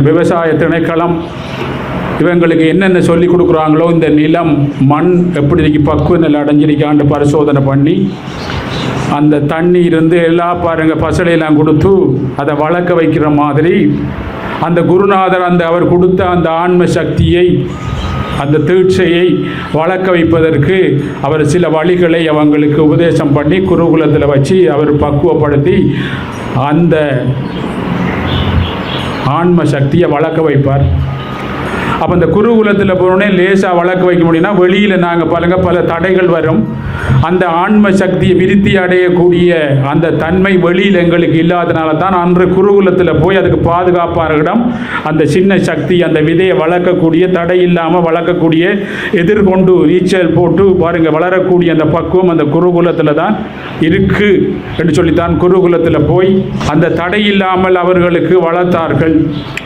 விவசாய திணைக்களம் இவங்களுக்கு என்னென்ன சொல்லி கொடுக்குறாங்களோ, இந்த நிலம் மண் எப்படி பக்குவ நிலை அடைஞ்சிருக்கான்னு பரிசோதனை பண்ணி அந்த தண்ணி இருந்து எல்லா பசலையெல்லாம் கொடுத்து அதை வளர்க்க வைக்கிற மாதிரி அந்த குருநாதர் அவர் கொடுத்த அந்த ஆன்ம சக்தியை, அந்த தீட்சையை வளர்க்க வைப்பதற்கு அவர் சில வழிகளை அவங்களுக்கு உபதேசம் பண்ணி குருகுலத்தில் வச்சு அவர் பக்குவப்படுத்தி அந்த ஆன்ம சக்தியை வளர்க்க வைப்பார். அப்போ இந்த குருகுலத்தில் போனோடனே லேசாக வளர்க்க வைக்க முடியும்னா வெளியில் நாங்கள் பல தடைகள் வரும். அந்த ஆன்ம சக்தியை விருத்தி அடையக்கூடிய அந்த தன்மை வெளியில் எங்களுக்கு இல்லாதனால தான் அன்று குருகுலத்தில் போய் அதுக்கு பாதுகாப்பார்களிடம் அந்த சின்ன சக்தி, அந்த விதையை வளர்க்கக்கூடிய, தடை இல்லாமல் வளர்க்கக்கூடிய, எதிர்கொண்டு நீச்சல் போட்டு பாருங்கள் வளரக்கூடிய அந்த பக்குவம் அந்த குருகுலத்தில் தான் இருக்குது என்று சொல்லித்தான் குருகுலத்தில் போய் அந்த தடை இல்லாமல் அவர்களுக்கு வளர்த்தார்கள்.